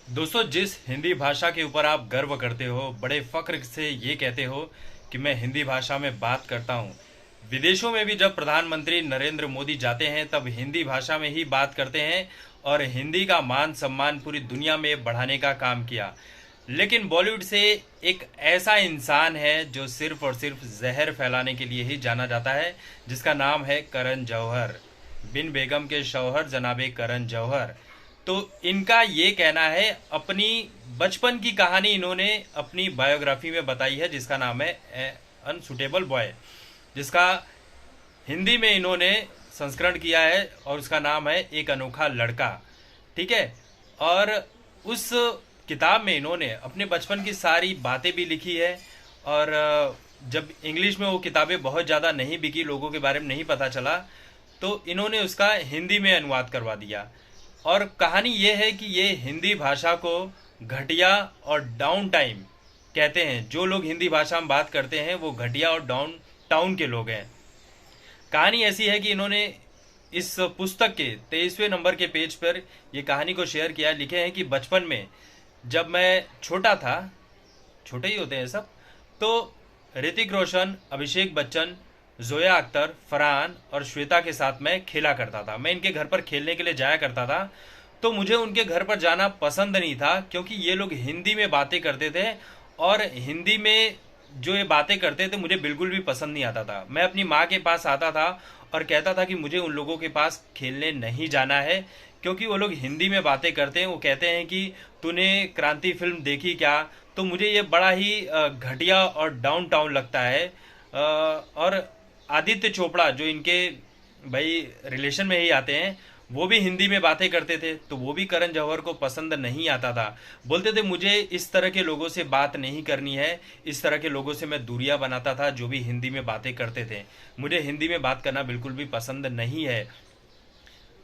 दोस्तों, जिस हिंदी भाषा के ऊपर आप गर्व करते हो, बड़े फख्र से ये कहते हो कि मैं हिंदी भाषा में बात करता हूँ। विदेशों में भी जब प्रधानमंत्री नरेंद्र मोदी जाते हैं तब हिंदी भाषा में ही बात करते हैं और हिंदी का मान सम्मान पूरी दुनिया में बढ़ाने का काम किया। लेकिन बॉलीवुड से एक ऐसा इंसान है जो सिर्फ और सिर्फ जहर फैलाने के लिए ही जाना जाता है, जिसका नाम है करण जौहर। बिन बेगम के शौहर जनाबे करण जौहर। तो इनका ये कहना है, अपनी बचपन की कहानी इन्होंने अपनी बायोग्राफी में बताई है, जिसका नाम है अनसुटेबल बॉय, जिसका हिंदी में इन्होंने संस्करण किया है और उसका नाम है एक अनोखा लड़का। ठीक है। और उस किताब में इन्होंने अपने बचपन की सारी बातें भी लिखी है। और जब इंग्लिश में वो किताबें बहुत ज़्यादा नहीं बिकी, लोगों के बारे में नहीं पता चला, तो इन्होंने उसका हिंदी में अनुवाद करवा दिया। और कहानी ये है कि ये हिंदी भाषा को घटिया और डाउन टाइम कहते हैं। जो लोग हिंदी भाषा में बात करते हैं वो घटिया और डाउन टाउन के लोग हैं। कहानी ऐसी है कि इन्होंने इस पुस्तक के 23वें नंबर के पेज पर ये कहानी को शेयर किया। लिखे हैं कि बचपन में जब मैं छोटा था, छोटे ही होते हैं सब, तो ऋतिक रोशन, अभिषेक बच्चन, जोया अख्तर, फरहान और श्वेता के साथ मैं खेला करता था। मैं इनके घर पर खेलने के लिए जाया करता था। तो मुझे उनके घर पर जाना पसंद नहीं था, क्योंकि ये लोग हिंदी में बातें करते थे और हिंदी में जो ये बातें करते थे मुझे बिल्कुल भी पसंद नहीं आता था। मैं अपनी माँ के पास आता था और कहता था कि मुझे उन लोगों के पास खेलने नहीं जाना है, क्योंकि वो लोग हिंदी में बातें करते हैं। वो कहते हैं कि तूने क्रांति फिल्म देखी क्या। तो मुझे ये बड़ा ही घटिया और डाउन टाउन लगता है। और आदित्य चोपड़ा, जो इनके भाई रिलेशन में ही आते हैं, वो भी हिंदी में बातें करते थे, तो वो भी करण जौहर को पसंद नहीं आता था। बोलते थे मुझे इस तरह के लोगों से बात नहीं करनी है, इस तरह के लोगों से मैं दूरियां बनाता था जो भी हिंदी में बातें करते थे। मुझे हिंदी में बात करना बिल्कुल भी पसंद नहीं है।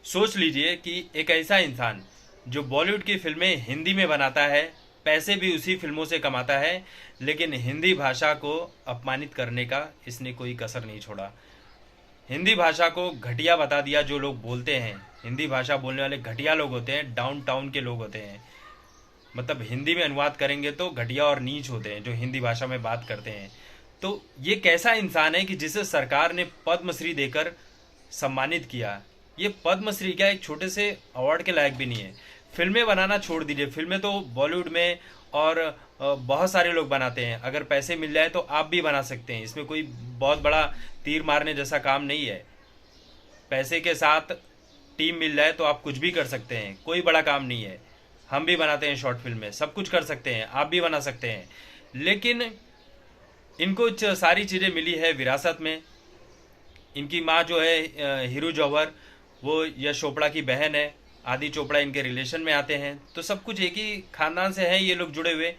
सोच लीजिए कि एक ऐसा इंसान जो बॉलीवुड की फिल्में हिंदी में बनाता है, पैसे भी उसी फिल्मों से कमाता है, लेकिन हिंदी भाषा को अपमानित करने का इसने कोई कसर नहीं छोड़ा। हिंदी भाषा को घटिया बता दिया। जो लोग बोलते हैं, हिंदी भाषा बोलने वाले घटिया लोग होते हैं, डाउन टाउन के लोग होते हैं। मतलब हिंदी में अनुवाद करेंगे तो घटिया और नीच होते हैं जो हिंदी भाषा में बात करते हैं। तो ये कैसा इंसान है कि जिसे सरकार ने पद्मश्री देकर सम्मानित किया। ये पद्मश्री क्या, एक छोटे से अवार्ड के लायक भी नहीं है। फिल्में बनाना छोड़ दीजिए, फिल्में तो बॉलीवुड में और बहुत सारे लोग बनाते हैं। अगर पैसे मिल जाए तो आप भी बना सकते हैं, इसमें कोई बहुत बड़ा तीर मारने जैसा काम नहीं है। पैसे के साथ टीम मिल जाए तो आप कुछ भी कर सकते हैं, कोई बड़ा काम नहीं है। हम भी बनाते हैं शॉर्ट फिल्में, सब कुछ कर सकते हैं, आप भी बना सकते हैं। लेकिन इनको सारी चीज़ें मिली है विरासत में। इनकी माँ जो है हीरू जौहर, वो यश चोपड़ा की बहन है। आदि चोपड़ा इनके रिलेशन में आते हैं, तो सब कुछ एक ही खानदान से हैं ये लोग जुड़े हुए।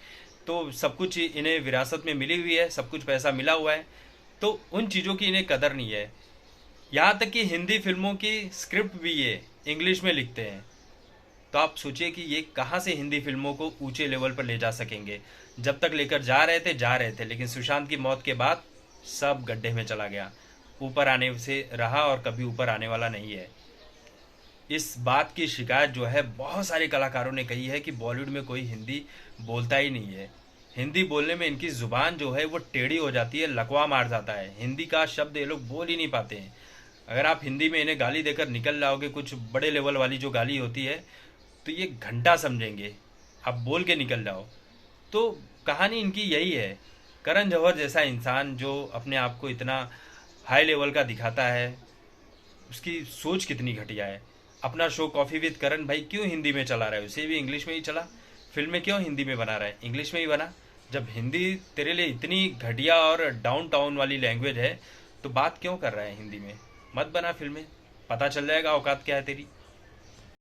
तो सब कुछ इन्हें विरासत में मिली हुई है, सब कुछ पैसा मिला हुआ है। तो उन चीज़ों की इन्हें कदर नहीं है। यहाँ तक कि हिंदी फिल्मों की स्क्रिप्ट भी ये इंग्लिश में लिखते हैं। तो आप सोचिए कि ये कहाँ से हिंदी फिल्मों को ऊंचे लेवल पर ले जा सकेंगे। जब तक लेकर जा रहे थे, लेकिन सुशांत की मौत के बाद सब गड्ढे में चला गया। ऊपर आने से रहा और कभी ऊपर आने वाला नहीं है। इस बात की शिकायत जो है बहुत सारे कलाकारों ने कही है कि बॉलीवुड में कोई हिंदी बोलता ही नहीं है। हिंदी बोलने में इनकी ज़ुबान जो है वो टेढ़ी हो जाती है, लकवा मार जाता है। हिंदी का शब्द ये लोग बोल ही नहीं पाते हैं। अगर आप हिंदी में इन्हें गाली देकर निकल जाओगे, कुछ बड़े लेवल वाली जो गाली होती है, तो ये घंटा समझेंगे। आप बोल के निकल जाओ। तो कहानी इनकी यही है। करण जौहर जैसा इंसान जो अपने आप को इतना हाई लेवल का दिखाता है, उसकी सोच कितनी घटिया है। अपना शो कॉफ़ी विद करण भाई क्यों हिंदी में चला रहा है, उसे भी इंग्लिश में ही चला। फिल्में क्यों हिंदी में बना रहा है, इंग्लिश में ही बना। जब हिंदी तेरे लिए इतनी घटिया और डाउन टाउन वाली लैंग्वेज है, तो बात क्यों कर रहा है हिंदी में। मत बना फिल्में, पता चल जाएगा औकात क्या है तेरी।